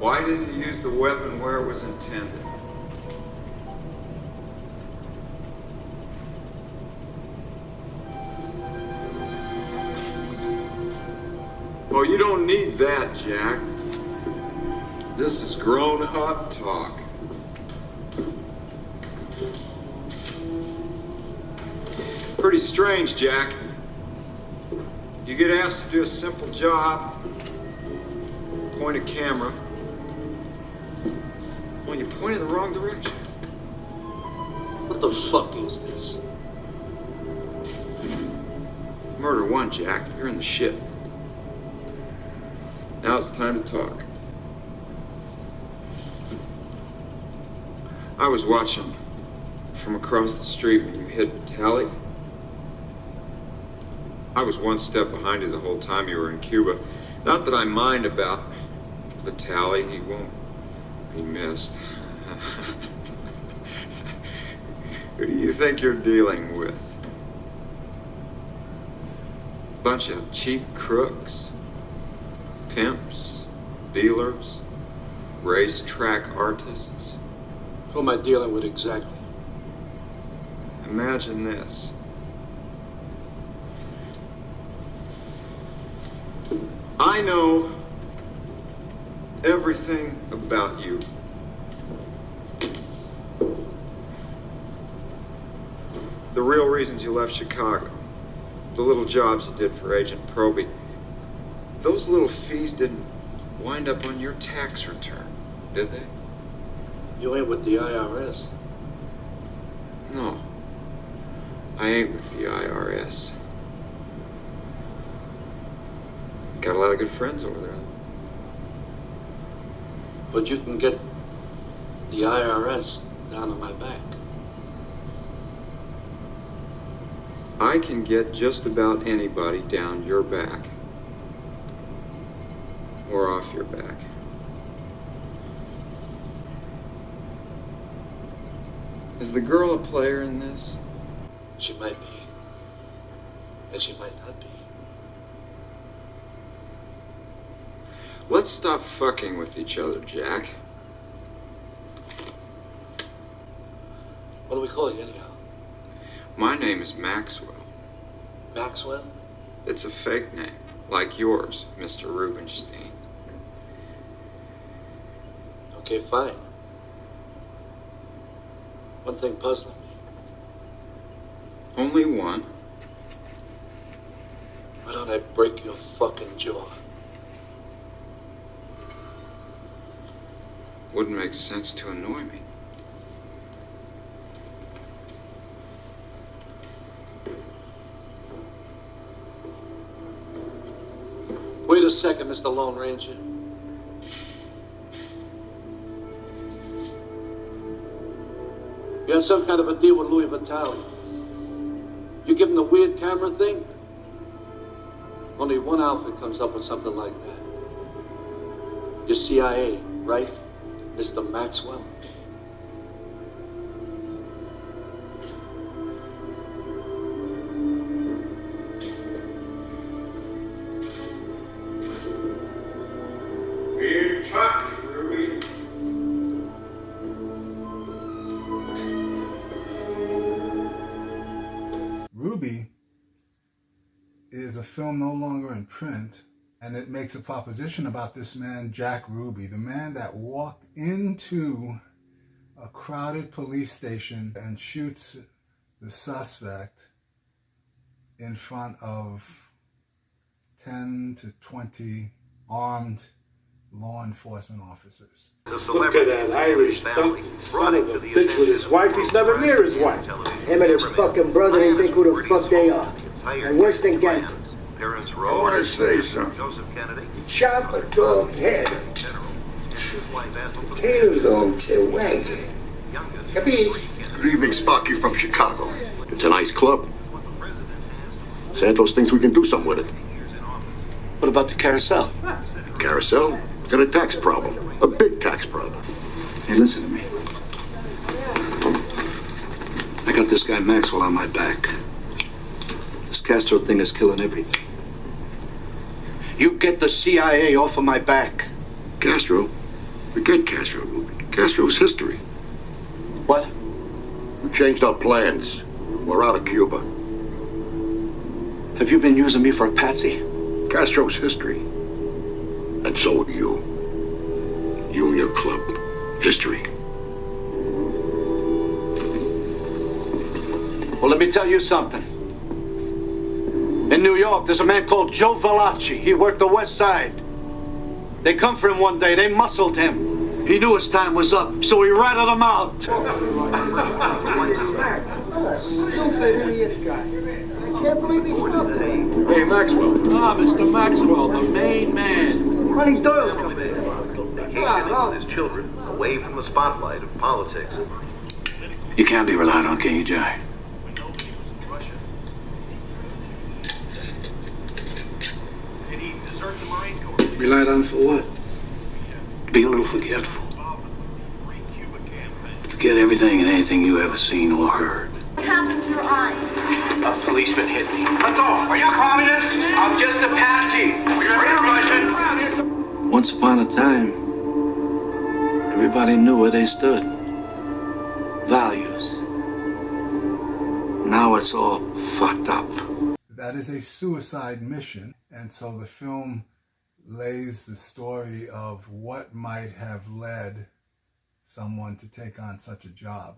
Why didn't you use the weapon where it was intended? Oh, you don't need that, Jack. This is grown-up talk. Pretty strange, Jack. You get asked to do a simple job, point a camera, when you point in the wrong direction. What the fuck is this? Murder one, Jack. You're in the shit. Now it's time to talk. I was watching from across the street when you hit Tally. I was one step behind you the whole time you were in Cuba. Not that I mind about Vitaly, he won't be missed. Who do you think you're dealing with? Bunch of cheap crooks, pimps, dealers, racetrack artists. Who am I dealing with exactly? Imagine this. I know everything about you. The real reasons you left Chicago. The little jobs you did for Agent Proby. Those little fees didn't wind up on your tax return, did they? You ain't with the IRS. No. I ain't with the IRS. Got a lot of good friends over there. But you can get the IRS down on my back. I can get just about anybody down your back. Or off your back. Is the girl a player in this? She might be. And she might not be. Let's stop fucking with each other, Jack. What do we call you anyhow? My name is Maxwell. Maxwell? It's a fake name, like yours, Mr. Rubenstein. Okay, fine. One thing puzzling me. Only one. Why don't I break your fucking jaw? Wouldn't make sense to annoy me. Wait a second, Mr. Lone Ranger. You had some kind of a deal with Louis Vitale. You give him the weird camera thing? Only one outfit comes up with something like that. You're CIA, right, Mr. Maxwell? Be in touch, Ruby. Ruby is a film no longer in print, and it makes a proposition about this man, Jack Ruby, the man that walked into a crowded police station and shoots the suspect in front of 10 to 20 armed law enforcement officers. Look at that Irish donkey, son of a bitch with his wife. He's never near his wife. Him and his fucking brother, they think who the fuck they are. And worse than gangsters. Parents I want to say something. Joseph Kennedy. Chop a dog's head. Tail dog, they wag it. Capiche? Good evening, Sparky from Chicago. It's a nice club. Santos thinks we can do something with it. What about the carousel? Carousel? Got a tax problem. A big tax problem. Hey, listen to me. I got this guy Maxwell on my back. This Castro thing is killing everything. You get the CIA off of my back. Castro? Forget Castro, Ruby. Castro's history. What? We changed our plans. We're out of Cuba. Have you been using me for a patsy? Castro's history. And so are you. You and your club. History. Well, let me tell you something. In New York, there's a man called Joe Valachi. He worked the West Side. They come for him one day. They muscled him. He knew his time was up, so he ratted him out. What a stupid idiot guy. I can't believe he's stupid. Hey, Maxwell. Ah, Mr. Maxwell, the main man. Ronnie Doyle's coming in. Vacationing with his children, away from the spotlight of politics. You can't be relied on, can you, Jay? Relied on for what? Be a little forgetful. Forget everything and anything you ever seen or heard. What happened to your eye? A policeman hit me. Let go. Are you a communist? I'm just a patsy. Are you Russian? Once upon a time, everybody knew where they stood. Values. Now it's all fucked up. That is a suicide mission, and so the film lays the story of what might have led someone to take on such a job.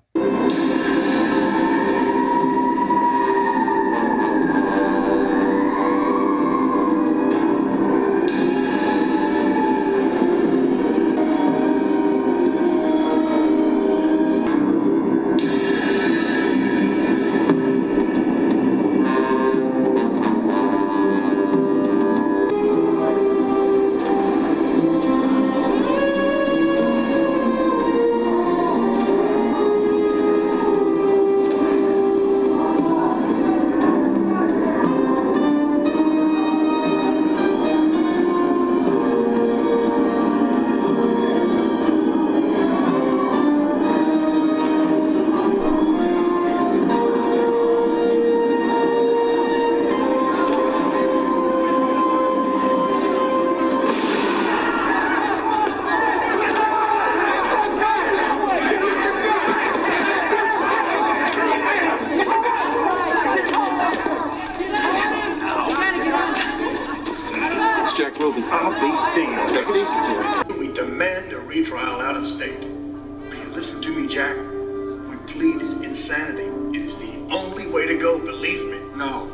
We demand a retrial out of state. Will you listen to me, Jack? We pleaded insanity. It is the only way to go, believe me. No.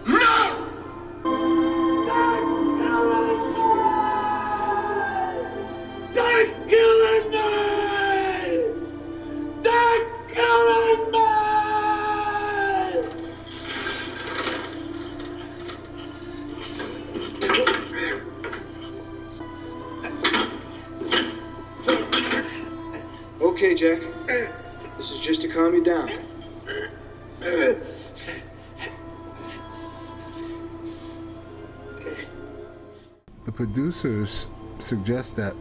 No! They're killing me! They're killing me! Okay, Jack. This is just to calm you down. The producers suggest that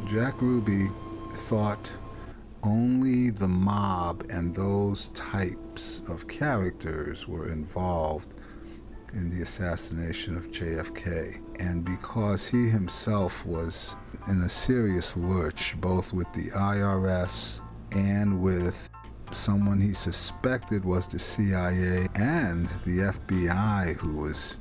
Jack Ruby thought only the mob and those types of characters were involved in the assassination of JFK. And because he himself was in a serious lurch, both with the IRS and with someone he suspected was the CIA and the FBI, who was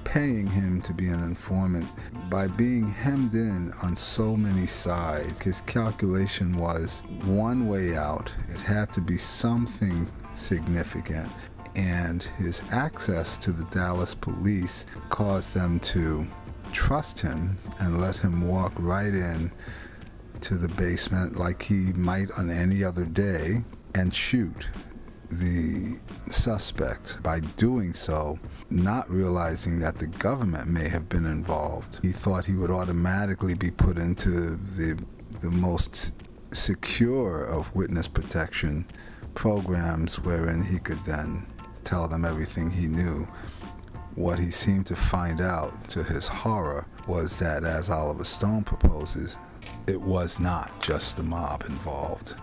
paying him to be an informant, by being hemmed in on so many sides, his calculation was one way out. It had to be something significant. And his access to the Dallas police caused them to trust him and let him walk right in to the basement like he might on any other day and shoot the suspect. By doing so, not realizing that the government may have been involved, he thought he would automatically be put into the most secure of witness protection programs, wherein he could then tell them everything he knew. What he seemed to find out, to his horror, was that, as Oliver Stone proposes, it was not just the mob involved.